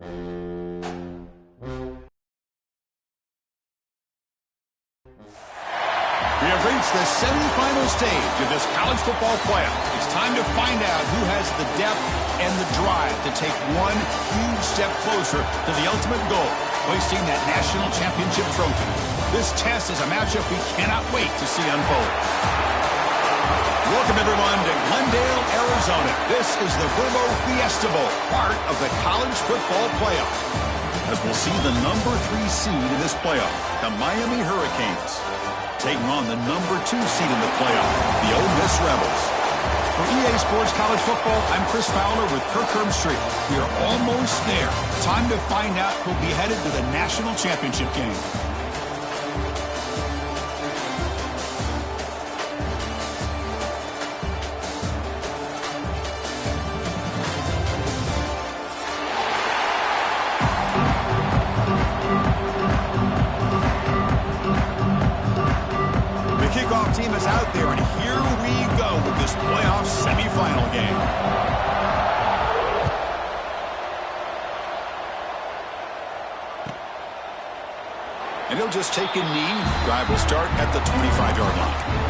We have reached the semifinal stage of this college football playoff. It's time to find out who has the depth and the drive to take one huge step closer to the ultimate goal, hoisting that national championship trophy. This test is a matchup we cannot wait to see unfold. Welcome, everyone, to Glendale, Arizona. This is the Fiesta Bowl, part of the college football playoff. As we'll see the number 3 seed in this playoff, the Miami Hurricanes, taking on the number 2 seed in the playoff, the Ole Miss Rebels. For EA Sports College Football, I'm Chris Fowler with Kirk Herbstreit. We are almost there. Time to find out who'll be headed to the national championship game. Team is out there, and here we go with this playoff semifinal game. And he'll just take a knee. Drive will start at the 25-yard line.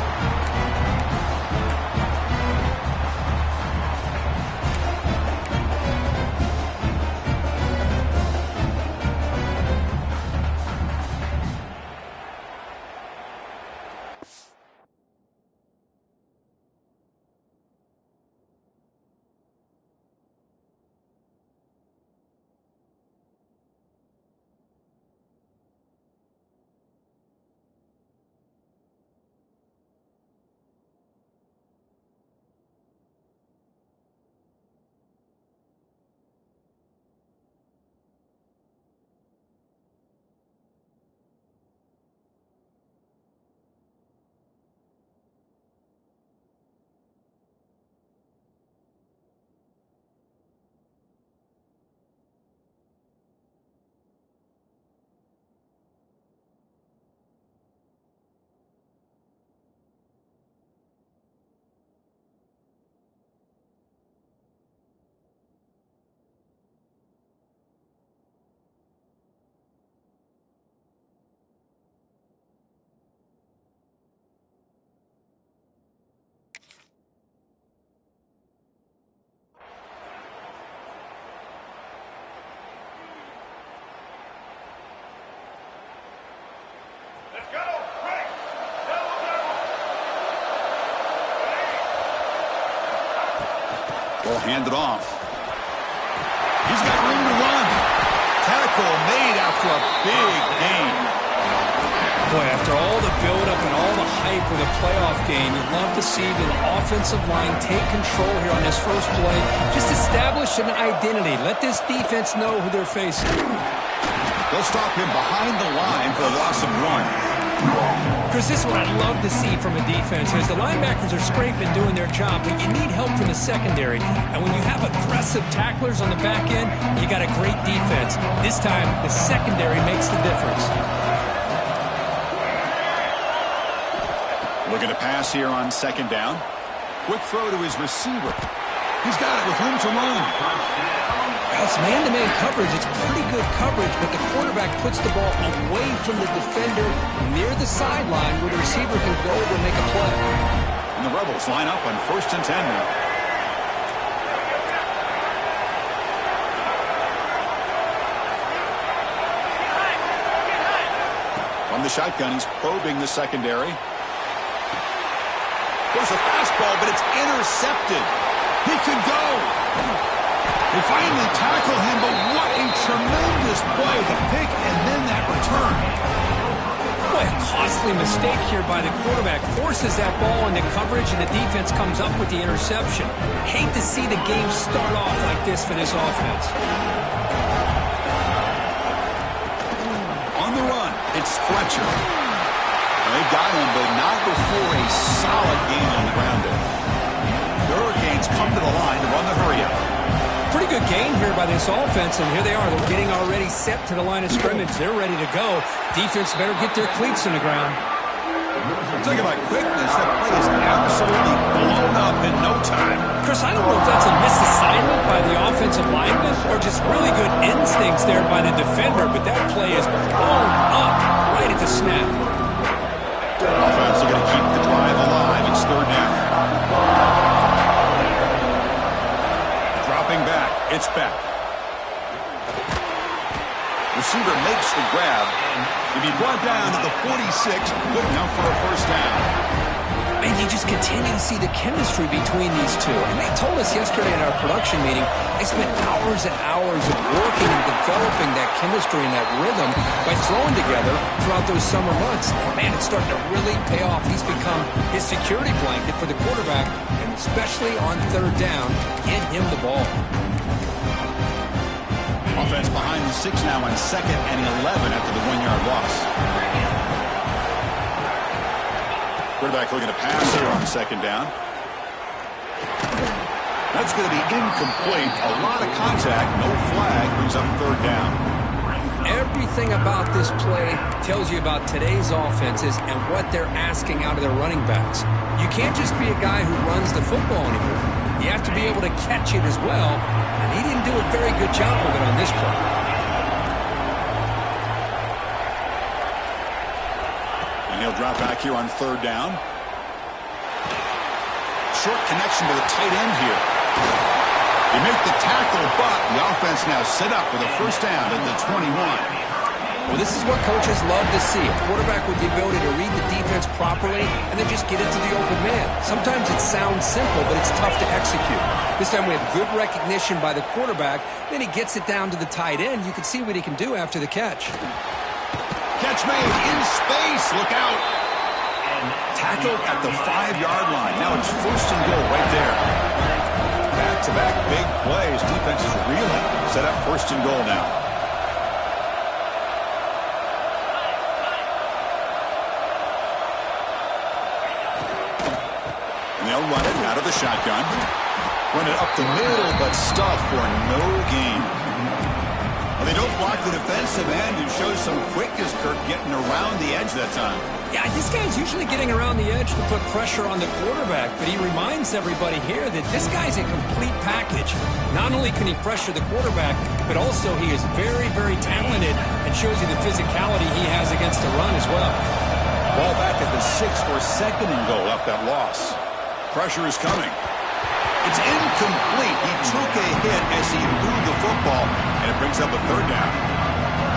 Will hand it off. He's got room to run. Tackle made after a big gain. Boy, after all the build-up and all the hype with a playoff game, you'd love to see the offensive line take control here on this first play. Just establish an identity. Let this defense know who they're facing. They'll stop him behind the line for a loss of 1. Chris, this is what I'd love to see from a defense. As the linebackers are scraping, doing their job, but you need help from the secondary. And when you have aggressive tacklers on the back end, you got a great defense. This time, the secondary makes the difference. Looking to pass here on second down. Quick throw to his receiver. He's got it with room to run. It's man-to-man coverage. It's pretty good coverage, but the quarterback puts the ball away from the defender near the sideline where the receiver can go over and make a play. And the Rebels line up on 1st and 10 now. From the shotgun, he's probing the secondary. There's a fastball, but it's intercepted. He could go. They finally tackle him, but what a tremendous play. The pick and then that return. Boy, a costly mistake here by the quarterback. Forces that ball into coverage, and the defense comes up with the interception. Hate to see the game start off like this for this offense. On the run, it's Fletcher. They got him, but not before a solid gain on the ground there. The Hurricanes come to the line to run the hurry-up. Pretty good gain here by this offense, and here they are. They're getting already set to the line of scrimmage. They're ready to go. Defense better get their cleats in the ground. Talking about quickness, that play is absolutely blown up in no time. Chris, I don't know if that's a misassignment by the offensive lineman or just really good instincts there by the defender, but that play is blown up right at the snap. Offense are going to keep the drive alive. It's third down. Dropping back. It's back. Receiver makes the grab. To be brought down to the 46. Good enough for a first down. And you just continue to see the chemistry between these two. And they told us yesterday in our production meeting, they spent hours and hours of working and developing that chemistry and that rhythm by throwing together throughout those summer months. And man, it's starting to really pay off. He's become his security blanket for the quarterback, and especially on third down, get him the ball. Offense behind the 6 now on 2nd and 11 after the 1-yard loss. Quarterback looking to pass here on 2nd down. That's going to be incomplete. A lot of contact. No flag. Brings up 3rd down. Everything about this play tells you about today's offenses and what they're asking out of their running backs. You can't just be a guy who runs the football anymore. You have to be able to catch it as well, and he didn't do a very good job of it on this play. And he'll drop back here on 3rd down. Short connection to the tight end here. They make the tackle, but the offense now set up with a first down at the 21. Well, this is what coaches love to see. A quarterback with the ability to read the defense properly and then just get it to the open man. Sometimes it sounds simple, but it's tough to execute. This time we have good recognition by the quarterback. Then he gets it down to the tight end. You can see what he can do after the catch. Catch made in space. Look out. And tackled at the 5-yard line. Now it's first and goal right there. Back-to-back big plays. Defense is reeling. Set up first and goal now. And they'll run it out of the shotgun. Run it up the middle, but stuffed for no gain. Well, they don't block the defensive end, who shows some quickness, Kirk, getting around the edge that time. Yeah, this guy's usually getting around the edge to put pressure on the quarterback, but he reminds everybody here that this guy's a complete package. Not only can he pressure the quarterback, but also he is very, very talented and shows you the physicality he has against the run as well. Ball back at the 6 for 2nd and goal up that loss. Pressure is coming. It's incomplete. He took a hit as he threw the football, and it brings up a 3rd down.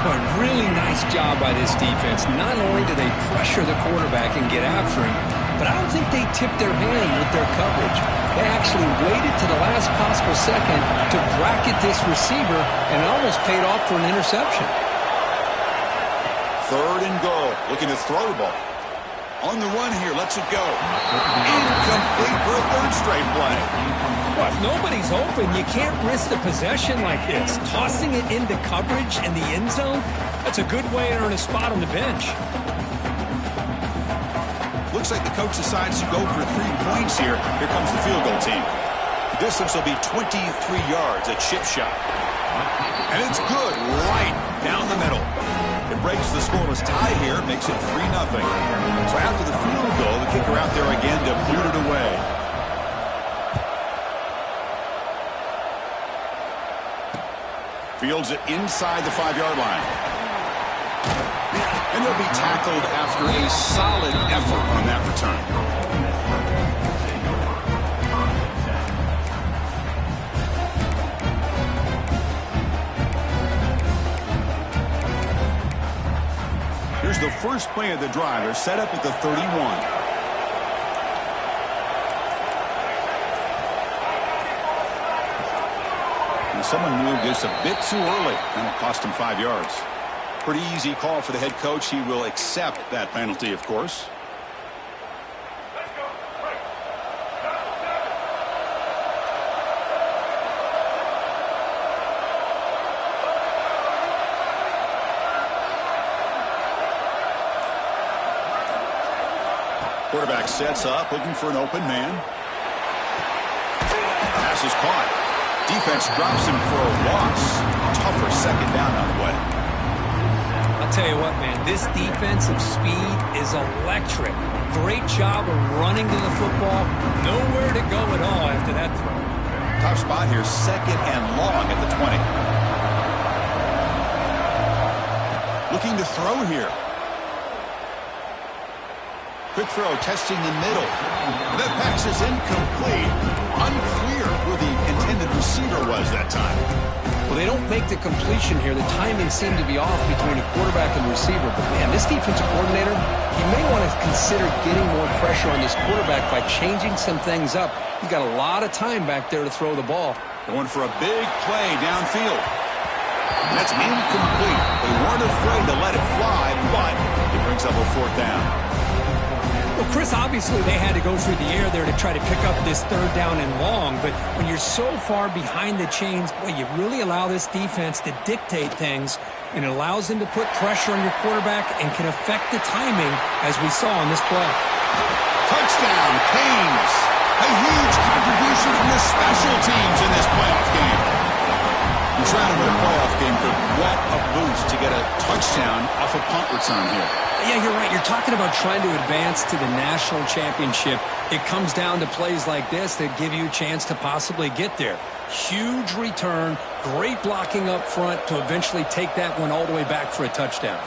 A really nice job by this defense. Not only do they pressure the quarterback and get after him, but I don't think they tipped their hand with their coverage. They actually waited to the last possible second to bracket this receiver, and it almost paid off for an interception. 3rd and goal. Looking to throw the ball. On the run here, lets it go. Incomplete for a 3rd straight play. Well, if nobody's open, you can't risk the possession like this. Tossing it into coverage in the end zone, that's a good way to earn a spot on the bench. Looks like the coach decides to go for 3 points here. Here comes the field goal team. The distance will be 23 yards, a chip shot. And it's good, right down the middle. It breaks the scoreless tie here, makes it 3-0. So after the field goal, the kicker out there again to boot it away. Fields it inside the 5-yard line. And he'll be tackled after a solid effort on that return. Here's the first play of the drive. They're set up at the 31. And someone moved this a bit too early, and it cost him 5 yards. Pretty easy call for the head coach. He will accept that penalty, of course. Quarterback sets up, looking for an open man. Pass is caught. Defense drops him for a loss. Tougher 2nd down on the way. A I'll tell you what, man, this defensive speed is electric. Great job of running to the football. Nowhere to go at all after that throw. Tough spot here, 2nd and long at the 20. Looking to throw here. Quick throw, testing the middle. That pass is incomplete. Unclear who the intended receiver was that time. Well, they don't make the completion here. The timing seemed to be off between a quarterback and receiver. But, man, this defensive coordinator, he may want to consider getting more pressure on this quarterback by changing some things up. He's got a lot of time back there to throw the ball. Going for a big play downfield. That's incomplete. They weren't afraid to let it fly, but it brings up a 4th down. Well, Chris, obviously they had to go through the air there to try to pick up this 3rd down and long, but when you're so far behind the chains, boy, you really allow this defense to dictate things, and it allows them to put pressure on your quarterback and can affect the timing, as we saw on this play. Touchdown, Canes. A huge contribution from the special teams in this playoff game. You're trying to win a playoff game, but what a boost to get a touchdown off a punt return here. Yeah, you're right. You're talking about trying to advance to the national championship. It comes down to plays like this that give you a chance to possibly get there. Huge return, great blocking up front to eventually take that one all the way back for a touchdown.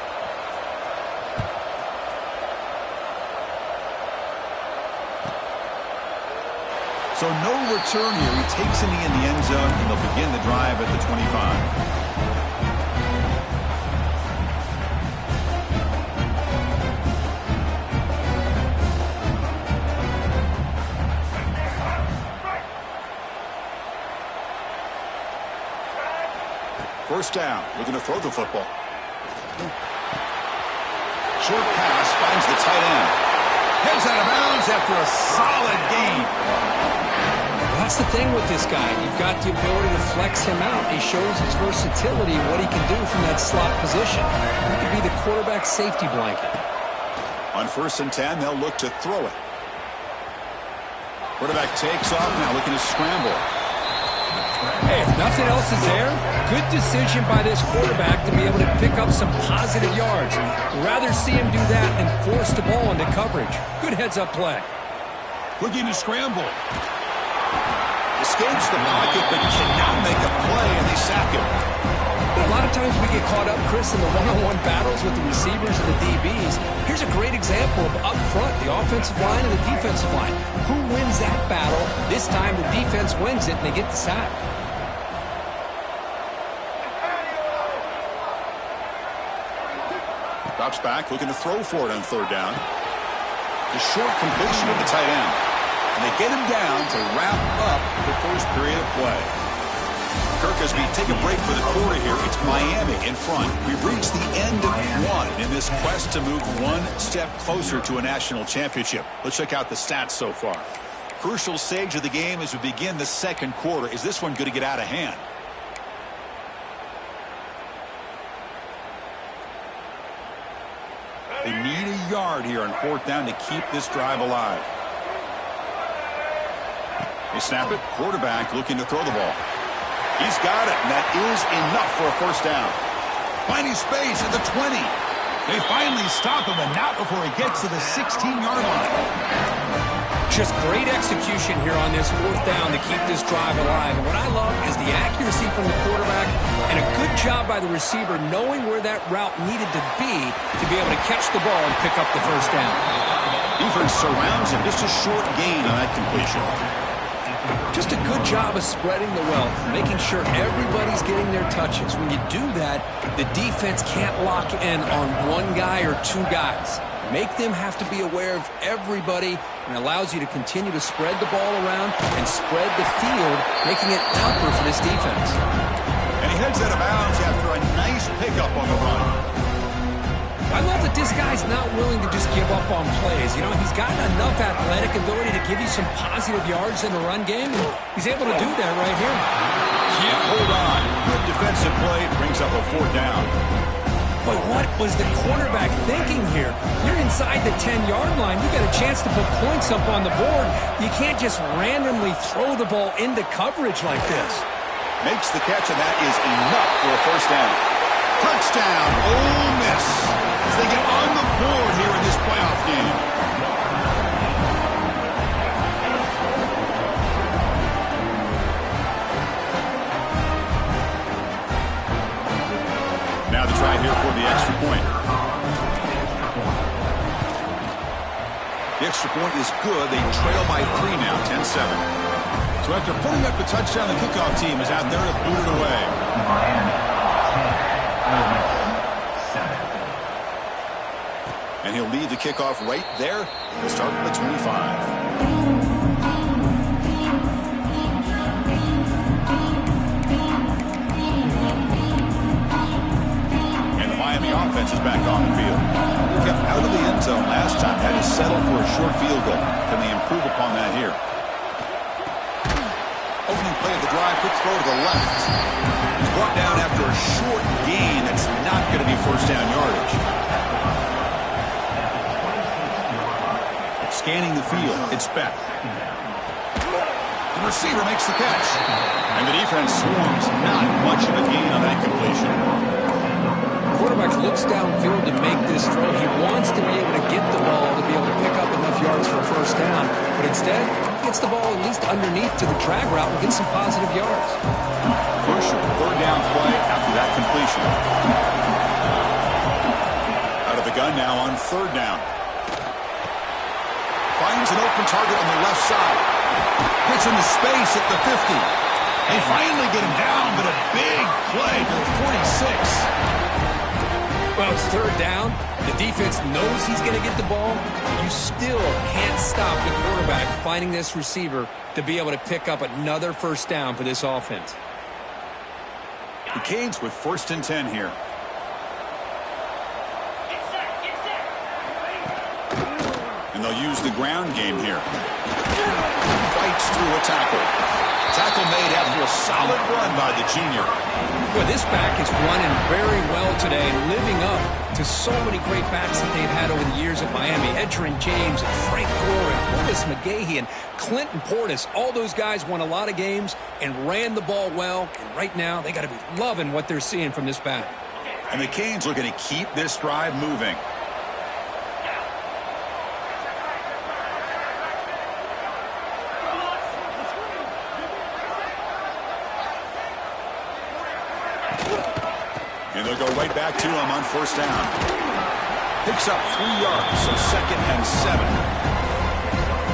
So no return here. He takes it in the end zone, and they'll begin the drive at the 25. First down, looking to throw the football. Short pass finds the tight end. Heads out of bounds after a solid gain. That's the thing with this guy. You've got the ability to flex him out. He shows his versatility, what he can do from that slot position. He could be the quarterback's safety blanket. On 1st and 10, they'll look to throw it. Quarterback takes off now, looking to scramble. Hey, if nothing else is there, good decision by this quarterback to be able to pick up some positive yards. Rather see him do that than force the ball into coverage. Good heads-up play. Looking to scramble. Escapes the pocket, but cannot make a play, and they sack him. A lot of times we get caught up, Chris, in the one-on-one battles with the receivers and the DBs. Here's a great example of up front, the offensive line and the defensive line. Who wins that battle? This time the defense wins it, and they get the sack. Drops back, looking to throw for it on 3rd down. The short completion of the tight end. And they get him down to wrap up the first period of play. Kirk, as we take a break for the quarter here, it's Miami in front. We've reached the end of one in this quest to move one step closer to a national championship. Let's check out the stats so far. Crucial stage of the game as we begin the 2nd quarter. Is this one going to get out of hand? They need a yard here on 4th down to keep this drive alive. They snap it. Quarterback looking to throw the ball. He's got it, and that is enough for a 1st down. Finding space at the 20. They finally stop him, and not before he gets to the 16-yard line. Just great execution here on this 4th down to keep this drive alive. And what I love is the accuracy from the quarterback and a good job by the receiver knowing where that route needed to be able to catch the ball and pick up the 1st down. Defense surrounds him. Just a short gain on that completion. Just a good job of spreading the wealth, making sure everybody's getting their touches. When you do that, the defense can't lock in on one guy or 2 guys. Make them have to be aware of everybody, and allows you to continue to spread the ball around and spread the field, making it tougher for this defense. And he heads out of bounds after a nice pickup on the run. I love that this guy's not willing to just give up on plays. You know, he's got enough athletic ability to give you some positive yards in the run game, and he's able to do that right here. Yeah, hold on. Good defensive play brings up a 4th down. But what was the quarterback thinking here? You're inside the 10-yard line. You got a chance to put points up on the board. You can't just randomly throw the ball into coverage like this. Makes the catch, and that is enough for a 1st down. Touchdown, Ole Miss, as they get on the board here in this playoff game. Now the try here for the extra point. The extra point is good. They trail by 3 now, 10-7. So after pulling up the touchdown, the kickoff team is out there to boot it away. And he'll lead the kickoff right there. He'll start at the 25. The offense is back on the field. They kept out of the end zone last time, had to settle for a short field goal. Can they improve upon that here? Opening play of the drive, quick throw to the left. He's brought down after a short gain. That's not going to be first down yardage. Scanning the field, it's Beck. The receiver makes the catch. And the defense swarms. Not much of a gain on that completion. Quarterback looks downfield to make this throw. He wants to be able to get the ball to be able to pick up enough yards for a first down, but instead he gets the ball at least underneath to the drag route and gets some positive yards. Crucial third down play after that completion. Out of the gun now on third down. Finds an open target on the left side. Gets into space at the 50. They finally get him down, but a big play to the 46. Well, it's third down. The defense knows he's going to get the ball. You still can't stop the quarterback finding this receiver to be able to pick up another first down for this offense. The Canes with 1st and 10 here. And they'll use the ground game here. Fights through a tackle. Tackle made after a solid run by the junior. Well, this back is running very well today and living up to so many great backs that they've had over the years at Miami. Edgerrin James and Frank Gore and Willis McGahee and Clinton Portis. All those guys won a lot of games and ran the ball well. And right now, they got to be loving what they're seeing from this back. And the Canes looking to keep this drive moving. And they'll go right back to him on first down. Picks up 3 yards, so 2nd and 7.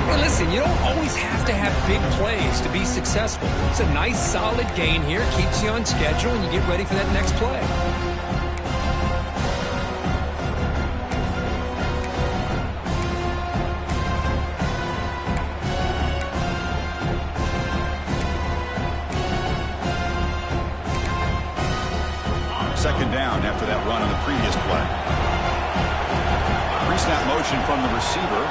Well, listen, you don't always have to have big plays to be successful. It's a nice, solid gain here. Keeps you on schedule, and you get ready for that next play. Second down after that run on the previous play. Pre-snap motion from the receiver.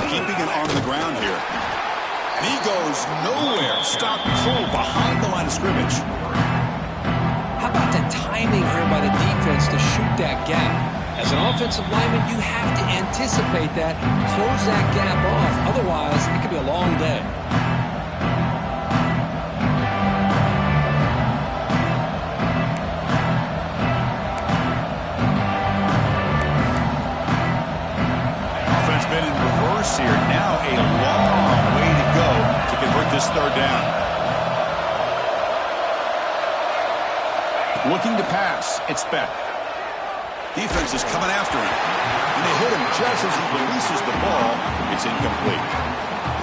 Keeping it on the ground here. And he goes nowhere. Stop pull behind the line of scrimmage. How about the timing here by the defense to shoot that gap? As an offensive lineman, you have to anticipate that, close that gap off. Otherwise, it could be a long day. Here. Now a long way to go to convert this third down. Looking to pass. It's Beck. Defense is coming after him. And they hit him just as he releases the ball. It's incomplete.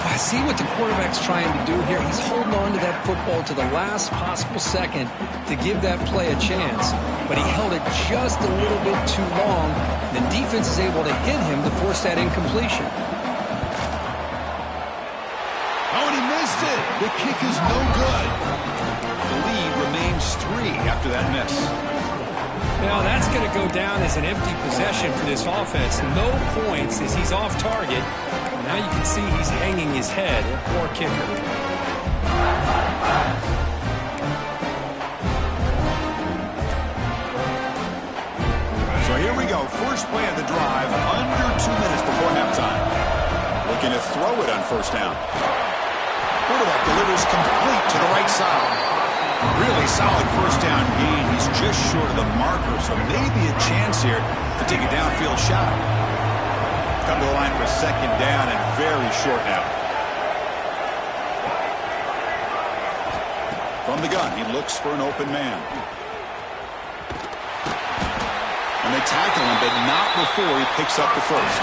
I see what the quarterback's trying to do here. He's holding on to that football to the last possible second to give that play a chance. But he held it just a little bit too long. The defense is able to hit him to force that incompletion. The kick is no good. The lead remains 3 after that miss. Now that's going to go down as an empty possession for this offense. No points as he's off target. Now you can see he's hanging his head. Poor kicker. So here we go. First play of the drive. Under 2 minutes before halftime. Looking to throw it on first down. Quarterback delivers complete to the right side. Really solid first down gain. He's just short of the marker, so maybe a chance here to take a downfield shot. Come to the line for second down and very short now. From the gun, he looks for an open man. And they tackle him, but not before he picks up the first.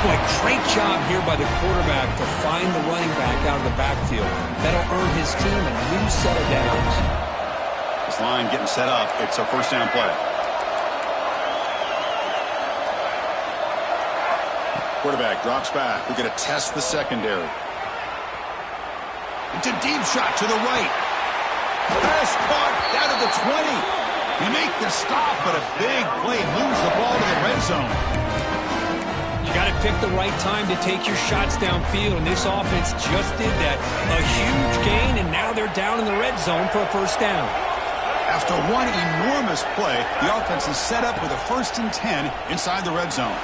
Boy, great job here by the quarterback to find the running back out of the backfield. That'll earn his team a new set of downs. This line getting set up. It's a first down play. Quarterback drops back. We're going to test the secondary. It's a deep shot to the right. Pass caught down to the 20. You make the stop, but a big play moves the ball to the red zone. You got to pick the right time to take your shots downfield, and this offense just did that. A huge gain, and now they're down in the red zone for a first down. After one enormous play, the offense is set up with a 1st and 10 inside the red zone.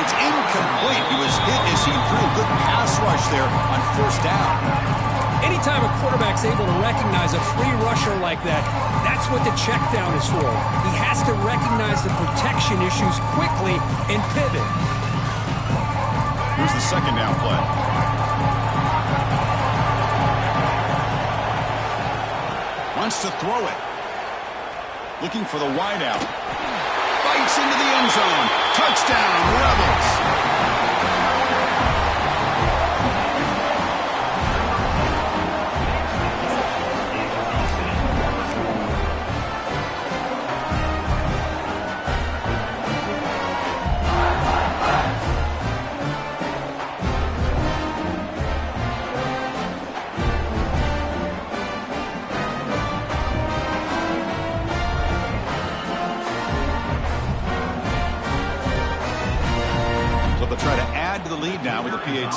It's incomplete. He was hit as he threw. Good pass rush there on first down. Anytime a quarterback's able to recognize a free rusher like that, that's what the check down is for. He has to recognize the protection issues quickly and pivot. Here's the second down play. Wants to throw it. Looking for the wideout. Bites into the end zone. Touchdown, Rebels. Try to add to the lead now with a PAT.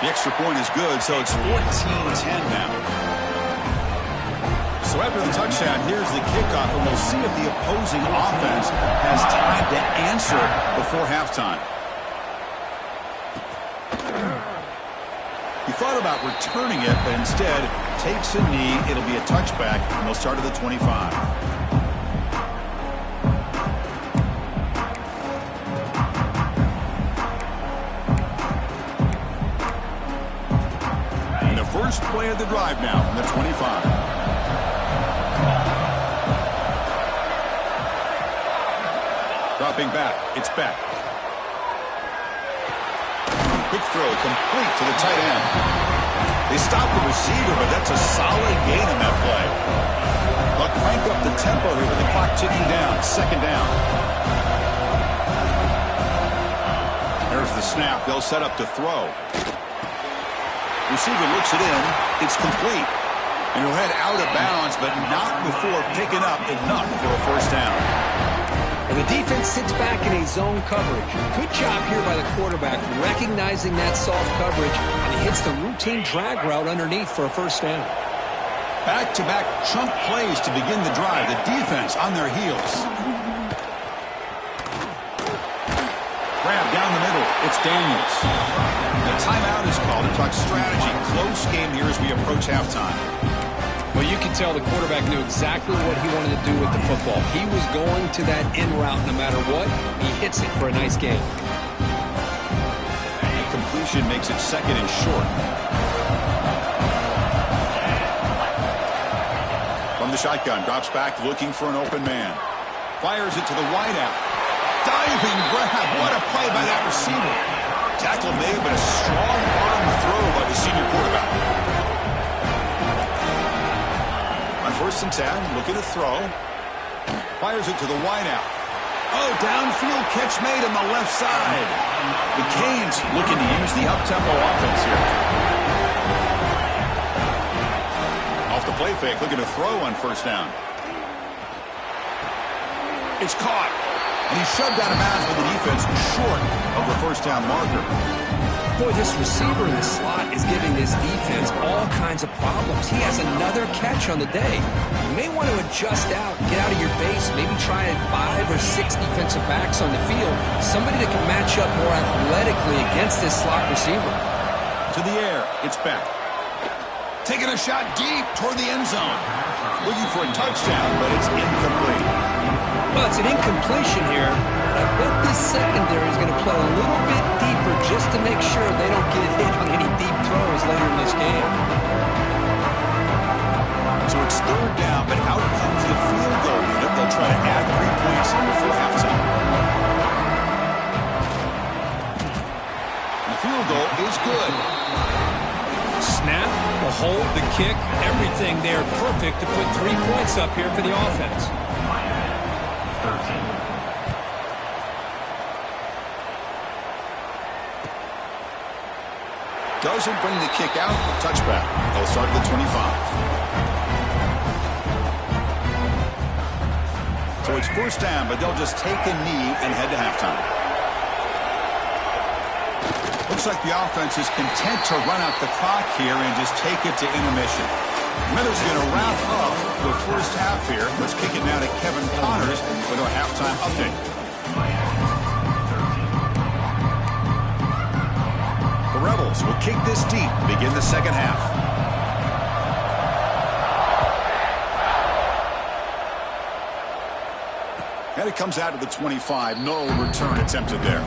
The extra point is good, so it's 14-10 now. So after the touchdown, here's the kickoff, and we'll see if the opposing offense has time to answer before halftime. He thought about returning it, but instead takes a knee. It'll be a touchback, and they'll start at the 25. First play of the drive now from the 25. Dropping back. It's Beck. Quick throw complete to the tight end. They stop the receiver, but that's a solid gain on that play. They'll crank up the tempo here with the clock ticking down. Second down. There's the snap. They'll set up to throw. Receiver looks it in. It's complete. And he'll head out of bounds, but not before picking up enough for a first down. And the defense sits back in a zone coverage. Good job here by the quarterback recognizing that soft coverage, and he hits the routine drag route underneath for a first down. Back-to-back chunk plays to begin the drive. The defense on their heels. Grab down the middle. It's Daniels. The timeout is called to talk strategy. Close game here as we approach halftime. Well, you can tell the quarterback knew exactly what he wanted to do with the football. He was going to that in route no matter what. He hits it for a nice gain. And completion makes it second and short. From the shotgun, drops back looking for an open man. Fires it to the wideout. Diving grab. What a play by that receiver. Tackle made, but a strong arm throw by the senior quarterback. On 1st and 10, looking to throw. Fires it to the wideout. Oh, downfield catch made on the left side. The Canes looking to use the up-tempo offense here. Off the play fake, looking to throw on first down. It's caught. And he's shoved out of bounds by the defense short of the first down marker. Boy, this receiver in the slot is giving this defense all kinds of problems. He has another catch on the day. You may want to adjust out, get out of your base, maybe try 5 or 6 defensive backs on the field. Somebody that can match up more athletically against this slot receiver. To the air. It's back. Taking a shot deep toward the end zone. Looking for a touchdown, but it's incomplete. Well, it's an incompletion here. I bet this secondary is going to play a little bit deeper just to make sure they don't get hit on any deep throws later in this game. So it's third down, but out comes the field goal unit. They'll try to add 3 points before halftime. The field goal is good. Snap, the hold, the kick, everything there perfect to put 3 points up here for the offense. Doesn't bring the kick out. Touchback. They'll start at the 25. So it's first down, but they'll just take a knee and head to halftime. Looks like the offense is content to run out the clock here and just take it to intermission. Miller's going to wrap up the first half here. Let's kick it now to Kevin Connors with our halftime update. The Rebels will kick this deep to begin the second half. And it comes out to the 25. No return attempted there.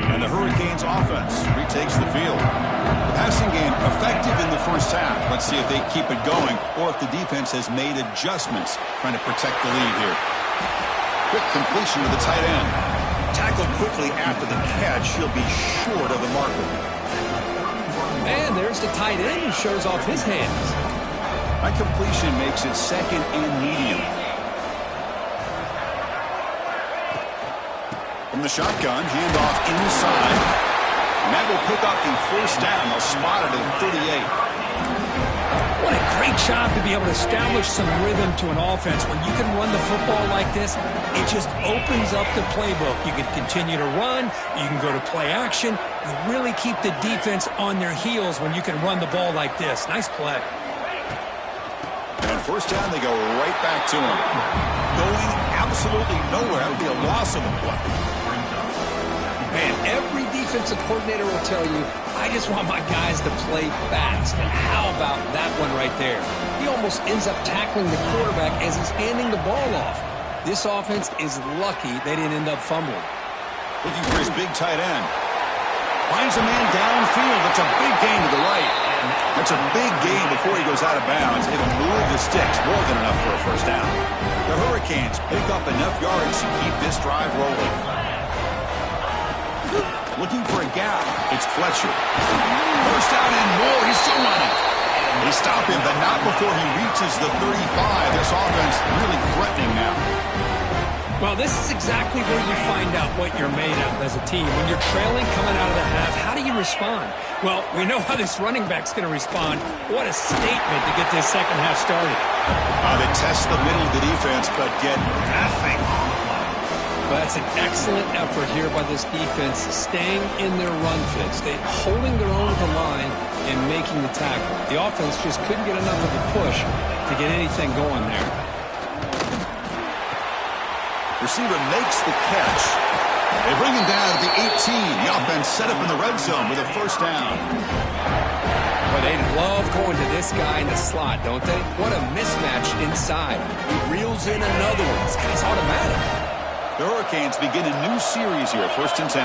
And the Hurricanes offense retakes the field. The passing game effective in the first half. Let's see if they keep it going or if the defense has made adjustments trying to protect the lead here. Quick completion to the tight end. Tackled quickly after the catch. He'll be short of the marker. And there's the tight end who shows off his hands. That completion makes it second and medium. From the shotgun, handoff inside. And that will pick up the first down. They'll spot it at 38. What a great job to be able to establish some rhythm to an offense. When you can run the football like this, it just opens up the playbook. You can continue to run. You can go to play action. You really keep the defense on their heels when you can run the ball like this. Nice play. And first down, they go right back to him. Going absolutely nowhere. That would be a loss of the play. Man, every defensive coordinator will tell you, I just want my guys to play fast. And how about that one right there? He almost ends up tackling the quarterback as he's handing the ball off. This offense is lucky they didn't end up fumbling. Looking for his big tight end. Finds a man downfield. That's a big gain to the right. That's a big gain before he goes out of bounds. It'll move the sticks. More than enough for a first down. The Hurricanes pick up enough yards to keep this drive rolling. Looking for a gap. It's Fletcher. First down and more. He's still running. They stop him, but not before he reaches the 35. This offense really threatening now. Well, this is exactly where you find out what you're made of as a team. When you're trailing coming out of the half, how do you respond? Well, we know how this running back's going to respond. What a statement to get this second half started. They test the middle of the defense, but get nothing. But that's an excellent effort here by this defense, staying in their run fits, holding their own at the line and making the tackle. The offense just couldn't get enough of a push to get anything going there. Receiver makes the catch. They bring him down at the 18. The offense set up in the red zone with a first down. Well, they love going to this guy in the slot, don't they? What a mismatch inside. He reels in another one. This guy's automatic. The Hurricanes begin a new series here, 1st and 10.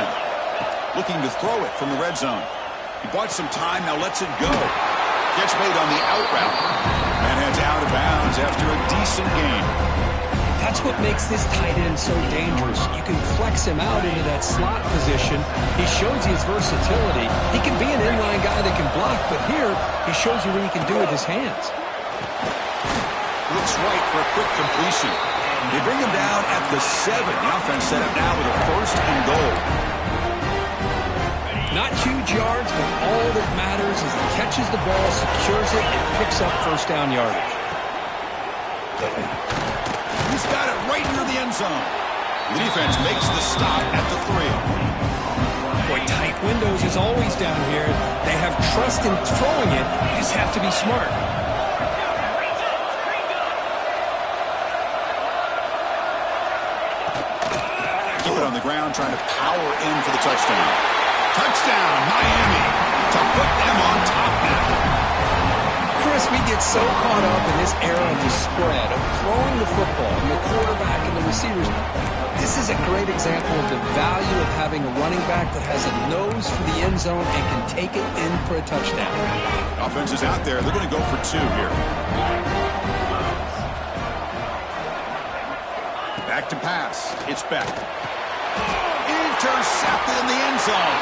Looking to throw it from the red zone. He bought some time, now lets it go. Catch made on the out route. And heads out of bounds after a decent gain. That's what makes this tight end so dangerous. You can flex him out into that slot position. He shows his versatility. He can be an inline guy that can block, but here he shows you what he can do with his hands. Looks right for a quick completion. They bring him down at the 7. The offense set up now with a 1st and goal. Not huge yards, but all that matters is he catches the ball, secures it, and picks up first down yardage. He's got it right near the end zone. The defense makes the stop at the 3. Boy, tight windows is always down here. They have trust in throwing it. You just have to be smart. Keep it on the ground, trying to power in for the touchdown. Touchdown, Miami, to put them on top now. Chris, we get so caught up in this era of the spread, of throwing the football, and the quarterback and the receivers. This is a great example of the value of having a running back that has a nose for the end zone and can take it in for a touchdown. Offense is out there. They're going to go for 2 here. Back to pass. It's Beck. Intercepted in the end zone.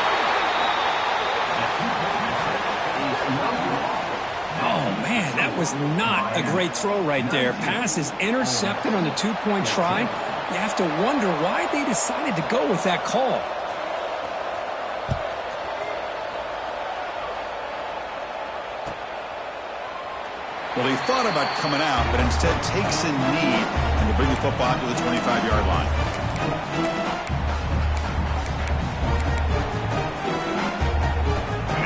Oh, man, that was not a great throw right there. Pass is intercepted on the 2-point try. You have to wonder why they decided to go with that call. Well, he thought about coming out, but instead takes a knee and will bring the football to the 25-yard line.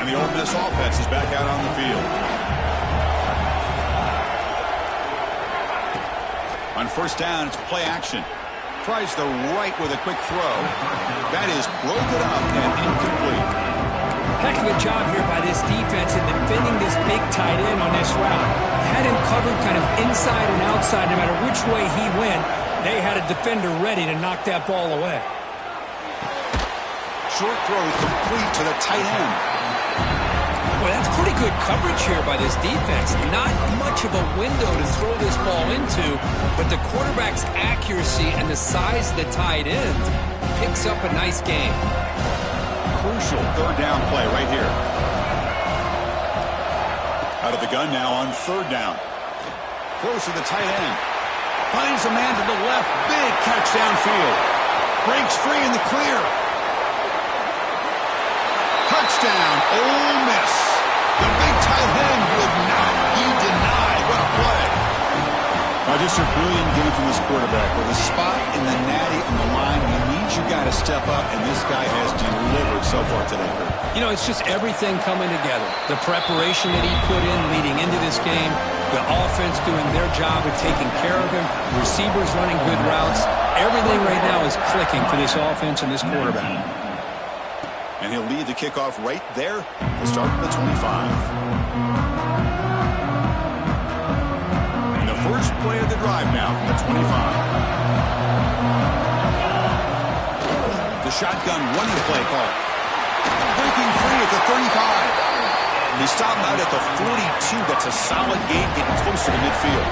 And the Ole Miss offense is back out on the field. On first down, it's play action. Tries the right with a quick throw. That is broken up and incomplete. Heck of a job here by this defense in defending this big tight end on this route. Had him covered kind of inside and outside. No matter which way he went, they had a defender ready to knock that ball away. Short throw complete to the tight end. Boy, that's pretty good coverage here by this defense. Not much of a window to throw this ball into, but the quarterback's accuracy and the size of the tight end picks up a nice game. Crucial third down play right here. Out of the gun now on third down. Close to the tight end. Finds a man to the left. Big catch downfield. Breaks free in the clear. Touchdown, Ole Miss. The big tight end would not be denied. What a play. Just a brilliant game from this quarterback. With a spot in the natty on the line, he needs your guy to step up, and this guy has delivered so far today. You know, it's just everything coming together. The preparation that he put in leading into this game, the offense doing their job of taking care of him, receivers running good routes. Everything right now is clicking for this offense and this quarterback. And he'll lead the kickoff right there. We'll start at the 25. First play of the drive now from the 25. The shotgun running play call. Breaking free at the 35. He stopped out at the 42. That's a solid gain, getting closer to midfield.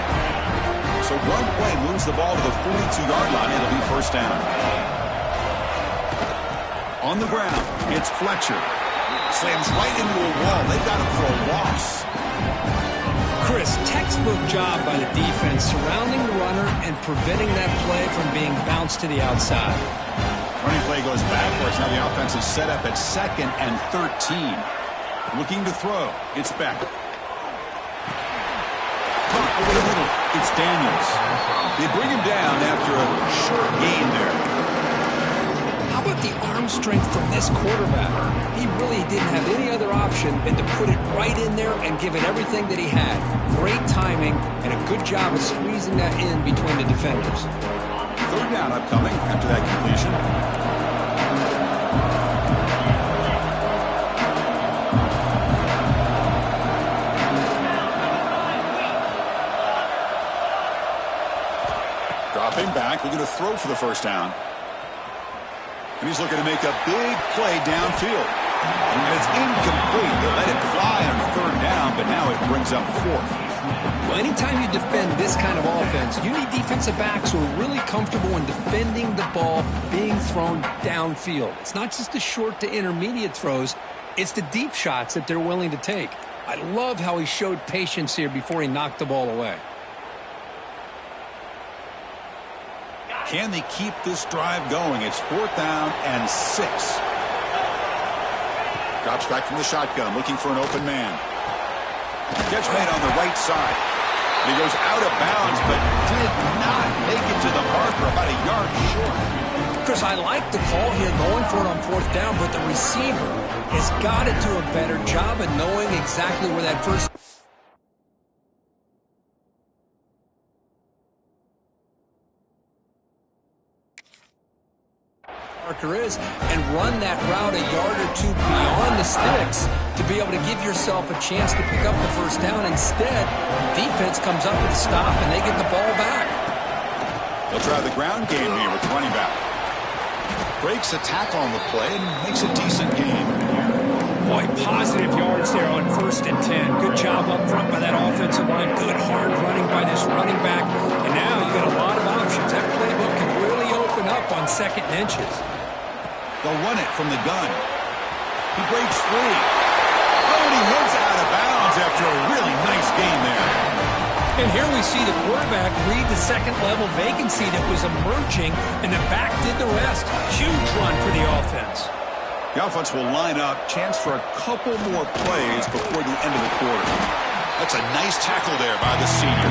So run play moves the ball to the 42-yard line. It'll be first down. On the ground, it's Fletcher. Slams right into a wall. They've got him for a loss. Chris, textbook job by the defense surrounding the runner and preventing that play from being bounced to the outside. Running play goes backwards. Now the offense is set up at 2nd and 13. Looking to throw. It's Beck. Caught over the middle. It's Daniels. They bring him down after a short gain there. How about the arm strength from this quarterback? He really didn't have any other option than to put it right in there and give it everything that he had. Great timing and a good job of squeezing that in between the defenders. Third down upcoming after that completion. Dropping back, looking to throw for the first down. And he's looking to make a big play downfield. And it's incomplete. They let it fly on third down, but now it brings up 4th. Well, anytime you defend this kind of offense, you need defensive backs who are really comfortable in defending the ball being thrown downfield. It's not just the short to intermediate throws. It's the deep shots that they're willing to take. I love how he showed patience here before he knocked the ball away. Can they keep this drive going? It's 4th down and 6. Drops back from the shotgun, looking for an open man. Catch made on the right side. He goes out of bounds, but did not make it to the marker, about a yard short. Chris, I like the call here going for it on 4th down, but the receiver has got to do a better job of knowing exactly where that first marker is and run that route a yard or two beyond the sticks to be able to give yourself a chance to pick up the first down. Instead, the defense comes up with a stop and they get the ball back. They'll try the ground game here with the running back. Breaks a tackle on the play and makes a decent gain. Boy, positive yards there on 1st and 10. Good job up front by that offensive line. Good hard running by this running back. And now you got a lot of options. That playbook can really open up on 2nd and inches. They'll run it from the gun. He breaks free. Oh, and he heads out of bounds after a really nice gain there. And here we see the quarterback read the 2nd-level vacancy that was emerging, and the back did the rest. Huge run for the offense. The offense will line up. Chance for a couple more plays before the end of the quarter. That's a nice tackle there by the senior.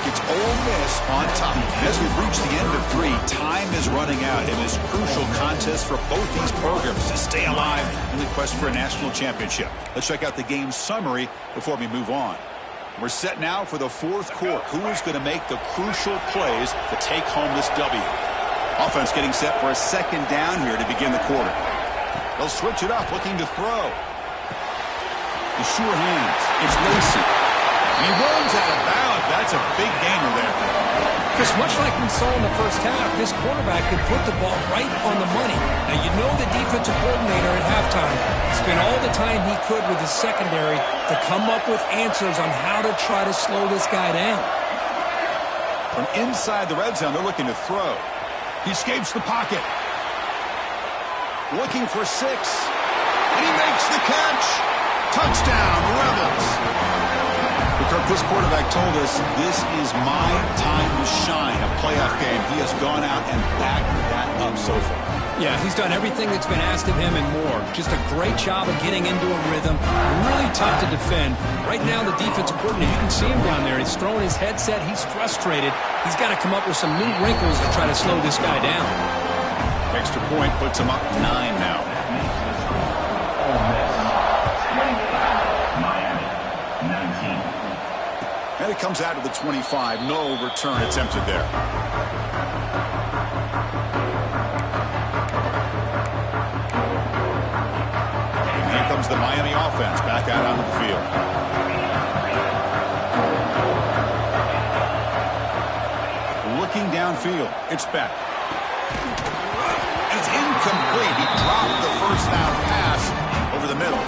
It's Ole Miss on top. As we've reached the end of 3, time is running out in this crucial contest for both these programs to stay alive in the quest for a national championship. Let's check out the game summary before we move on. We're set now for the 4th quarter. Who is going to make the crucial plays to take home this W? Offense getting set for a 2nd down here to begin the quarter. They'll switch it up, looking to throw. The sure hands. It's Lacey. He runs out of bounds. That's a big gainer there. Because much like we saw in the first half, this quarterback could put the ball right on the money. Now, you know the defensive coordinator at halftime spent all the time he could with his secondary to come up with answers on how to try to slow this guy down. From inside the red zone, they're looking to throw. He escapes the pocket. Looking for 6. And he makes the catch. Touchdown, Rebels. Kirk, this quarterback told us this is my time to shine, a playoff game. He has gone out and backed that up so far. Yeah, he's done everything that's been asked of him and more. Just a great job of getting into a rhythm. Really tough to defend. Right now, the defensive coordinator, you can see him down there. He's throwing his headset. He's frustrated. He's got to come up with some new wrinkles to try to slow this guy down. Extra point puts him up 9 now. And it comes out to the 25. No return attempted there. And here comes the Miami offense back out onto the field. Looking downfield. It's Beck. It's incomplete. He dropped the first down pass over the middle.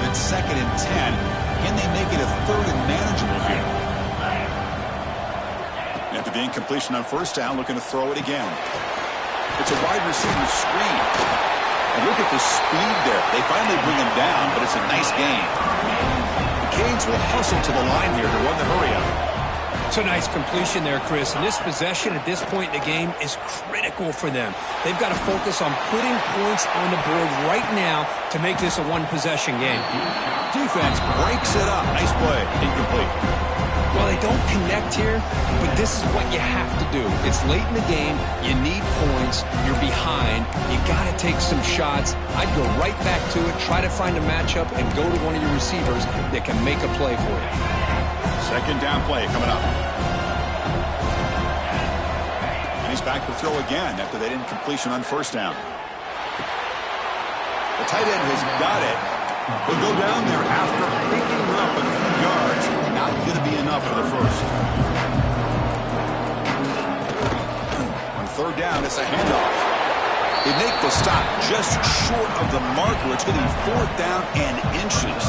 It's 2nd and 10. Can they make it a 3rd and manageable here? After the incompletion on 1st down, looking to throw it again. It's a wide receiver screen. And look at the speed there. They finally bring him down, but it's a nice gain. The Canes will hustle to the line here to run the hurry up. It's a nice completion there, Chris. And this possession at this point in the game is critical for them. They've got to focus on putting points on the board right now to make this a one-possession game. Defense breaks it up. Nice play. Incomplete. Well, they don't connect here, but this is what you have to do. It's late in the game. You need points. You're behind. You got to take some shots. I'd go right back to it, try to find a matchup, and go to one of your receivers that can make a play for you. 2nd down play coming up. And he's back to throw again after that incompletion on 1st down. The tight end has got it. He'll go down there after picking up a few yards. Not going to be enough for the first. On 3rd down, it's a handoff. They make the stop just short of the marker. It's going to be 4th down and inches.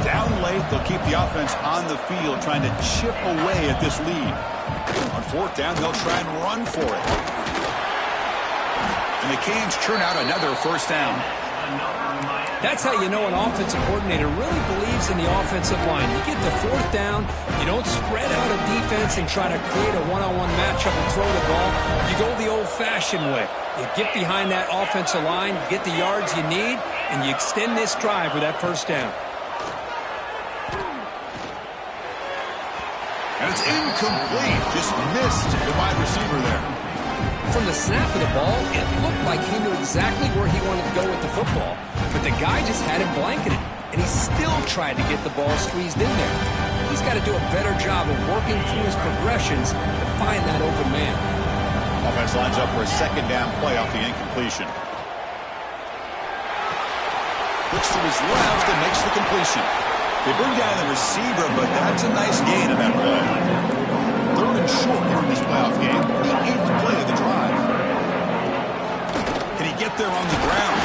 Down late, they'll keep the offense on the field trying to chip away at this lead. On 4th down, they'll try and run for it. And the Canes churn out another 1st down. That's how you know an offensive coordinator really believes in the offensive line. You get the fourth down, you don't spread out a defense and try to create a one-on-one matchup and throw the ball. You go the old-fashioned way. You get behind that offensive line, you get the yards you need, and you extend this drive with that first down. And it's incomplete. Just missed the wide receiver there. From the snap of the ball, it looked like he knew exactly where he wanted to go with the football, but the guy just had him blanketed, and he still tried to get the ball squeezed in there. He's got to do a better job of working through his progressions to find that open man. Offense lines up for a second down play off the incompletion. Looks to his left and makes the completion. They bring down the receiver, but that's a nice gain on that play. Third and short here in this playoff game. The 8th play of the drive. Can he get there on the ground?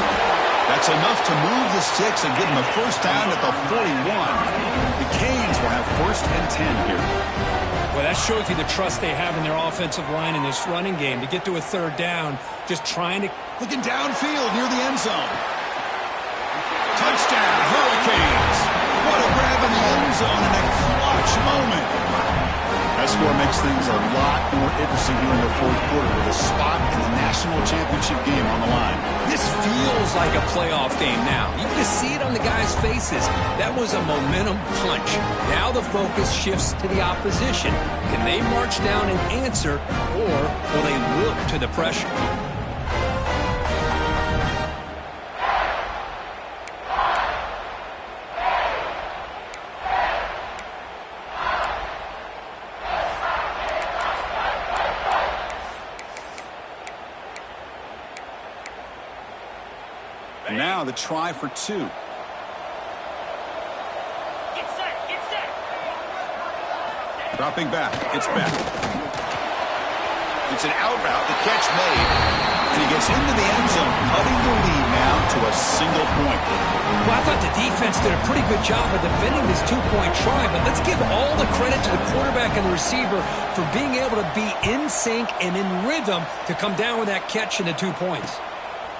That's enough to move the sticks and give him a first down at the 41. The Canes will have first and 10 here. Well, that shows you the trust they have in their offensive line in this running game to get to a third down, just trying to... Looking downfield near the end zone. Touchdown, Hurricanes. What a grab in the end zone in a clutch moment. That score makes things a lot more interesting here in the fourth quarter with a spot in the national championship game on the line. This feels like a playoff game now. You can just see it on the guys' faces. That was a momentum punch. Now the focus shifts to the opposition. Can they march down and answer, or will they wilt to the pressure? And now the try for 2. Get set, get set. Dropping back, it's back. It's an out route, the catch made, and he gets into the end zone, cutting the lead now to a single point. Well, I thought the defense did a pretty good job of defending this two-point try, but let's give all the credit to the quarterback and the receiver for being able to be in sync and in rhythm to come down with that catch and the 2 points.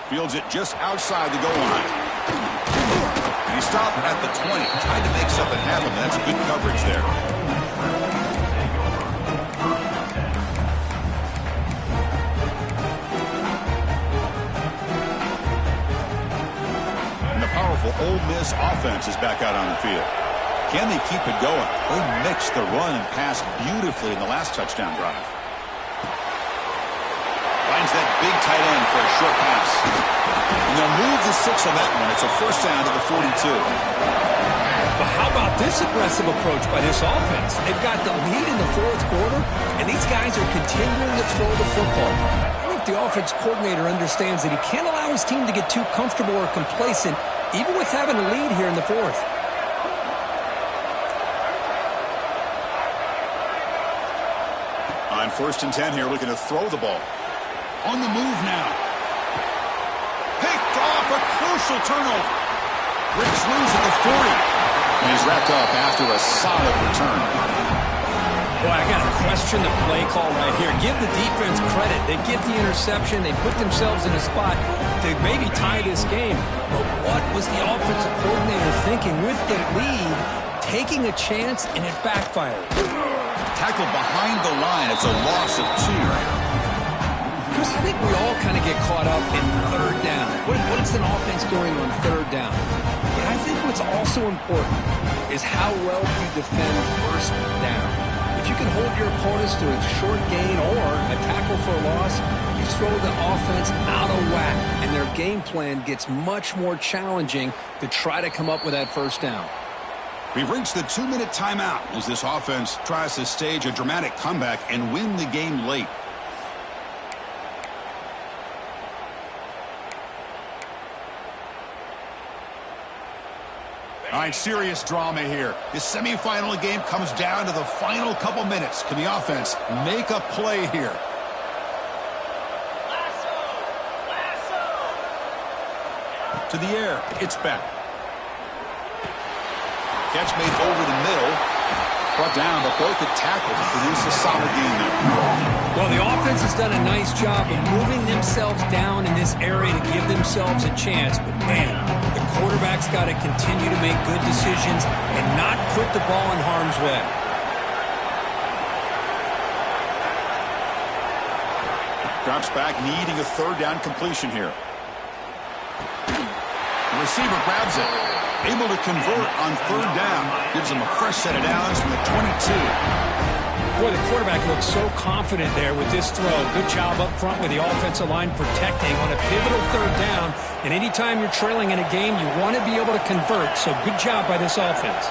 Fields it just outside the goal line. And he stopped at the 20. Tried to make something happen. That's good coverage there. And the powerful Ole Miss offense is back out on the field. Can they keep it going? They mixed the run and pass beautifully in the last touchdown drive. Finds that big tight end for a short pass. And they'll move the 6 on that one. It's a first down to the 42. But how about this aggressive approach by this offense? They've got the lead in the fourth quarter, and these guys are continuing to throw the football. I think the offense coordinator understands that he can't allow his team to get too comfortable or complacent, even with having a lead here in the fourth. On first and 10 here, looking to throw the ball. On the move now. Picked off, a crucial turnover. Breaks loose at the 40. And he's wrapped up after a solid return. Boy, I got to question the play call right here. Give the defense credit. They get the interception. They put themselves in a spot to maybe tie this game. But what was the offensive coordinator thinking with the lead, taking a chance, and it backfired? Tackled behind the line. It's a loss of 2. Chris, I think we all kind of get caught up in third down. What is an offense doing on third down? But I think what's also important is how well you defend first down. If you can hold your opponents to a short gain or a tackle for a loss, you throw the offense out of whack, and their game plan gets much more challenging to try to come up with that first down. We've reached the 2-minute timeout as this offense tries to stage a dramatic comeback and win the game late. All right, serious drama here. This semifinal game comes down to the final couple minutes. Can the offense make a play here? To the air, it's back. Catch made over the middle. Brought down, but both the tackle to produce a solid gain there. Well, the offense has done a nice job of moving themselves down in this area to give themselves a chance. But, man, the quarterback's got to continue to make good decisions and not put the ball in harm's way. Drops back, needing a third down completion here. The receiver grabs it. Able to convert on third down. Gives him a fresh set of downs from the 22. Boy, the quarterback looks so confident there with this throw. Good job up front with the offensive line protecting on a pivotal third down. And anytime you're trailing in a game, you want to be able to convert. So good job by this offense.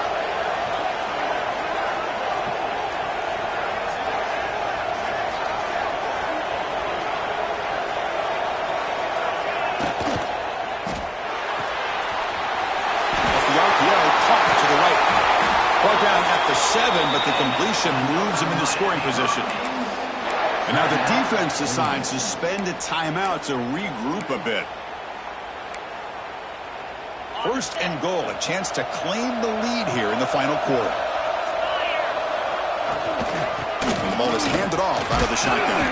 But the completion moves him into scoring position. And now the defense decides to spend a timeout to regroup a bit. First and goal, a chance to claim the lead here in the final quarter. And the ball is handed off out of the shotgun.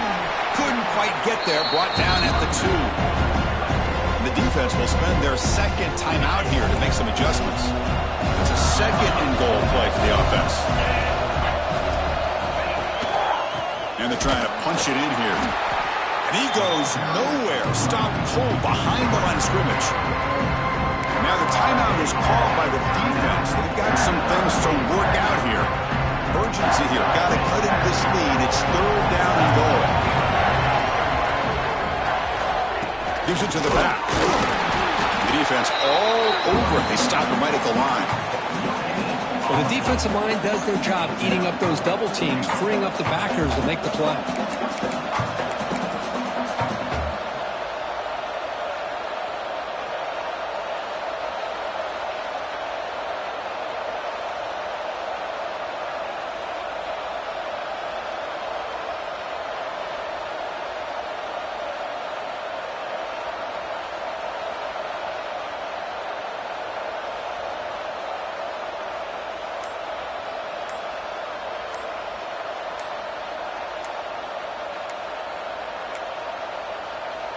Couldn't quite get there, brought down at the 2. And the defense will spend their second timeout here to make some adjustments. It's a second and goal play for the offense. And they're trying to punch it in here. And he goes nowhere. Stop cold behind the line of scrimmage. Now the timeout is called by the defense. They've got some things to work out here. Urgency here. Got to cut in this lead. It's third down and goal. Gives it to the back. The defense all over it. They stop him right at the line. Well, the defensive line does their job eating up those double teams, freeing up the backers to make the play.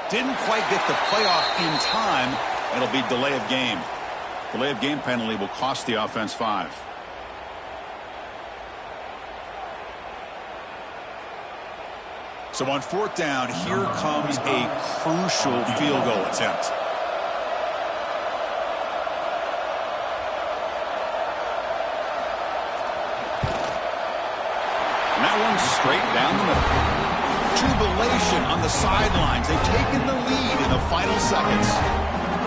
Didn't quite get the playoff in time. It'll be delay of game. Delay of game penalty will cost the offense 5. So on fourth down, here comes a crucial field goal attempt. And that one's straight down the middle. Jubilation on the sidelines. They've taken the lead in the final seconds.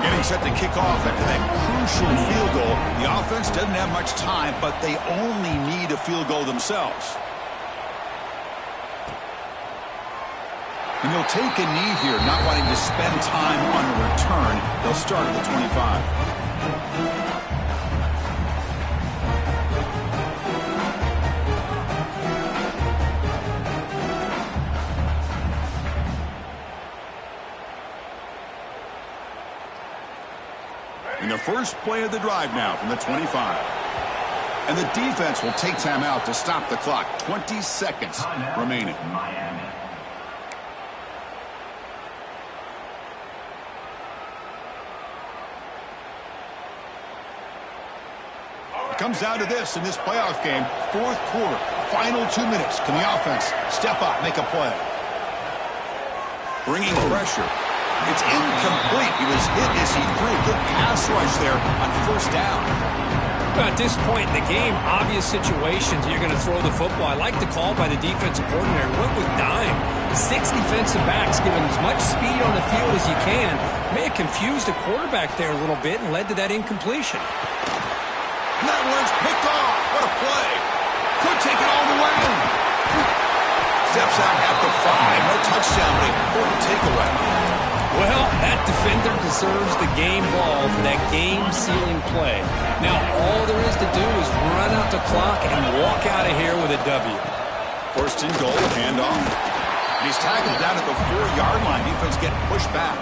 Getting set to kick off after that crucial field goal. The offense doesn't have much time, but they only need a field goal themselves. And they'll take a knee here, not wanting to spend time on a return. They'll start at the 25. In the first play of the drive now from the 25. And the defense will take time out to stop the clock. 20 seconds remaining. It comes down to this in this playoff game. Fourth quarter, final 2 minutes. Can the offense step up, make a play? Bringing pressure. It's incomplete. He was hit as he threw. Good pass rush there on first down. At this point in the game, obvious situations, you're going to throw the football. I like the call by the defensive coordinator. Went with dime. 6 defensive backs giving as much speed on the field as you can. May have confused the quarterback there a little bit and led to that incompletion. And that one's picked off. What a play. Could take it all the way. Steps out at the 5. No touchdown, but a important takeaway. Well, that defender deserves the game ball for that game-sealing play. Now, all there is to do is run out the clock and walk out of here with a W. First and goal, handoff. And he's tackled down at the 4-yard line. Defense getting pushed back.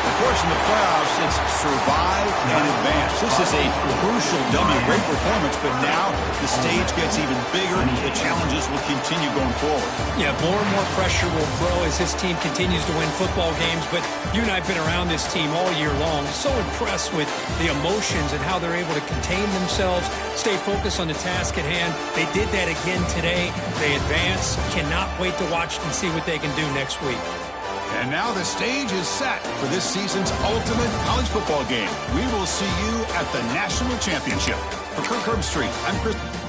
The course, in the playoffs, it's survive and advance. This is a crucial W. Great performance, but now the stage gets even bigger. The challenges will continue going forward. Yeah, more and more pressure will grow as this team continues to win football games. But you and I have been around this team all year long. So impressed with the emotions and how they're able to contain themselves, stay focused on the task at hand. They did that again today. They advance. Cannot wait to watch and see what they can do next week. And now the stage is set for this season's ultimate college football game. We will see you at the National Championship. For Kirk Herbstreit, I'm Chris.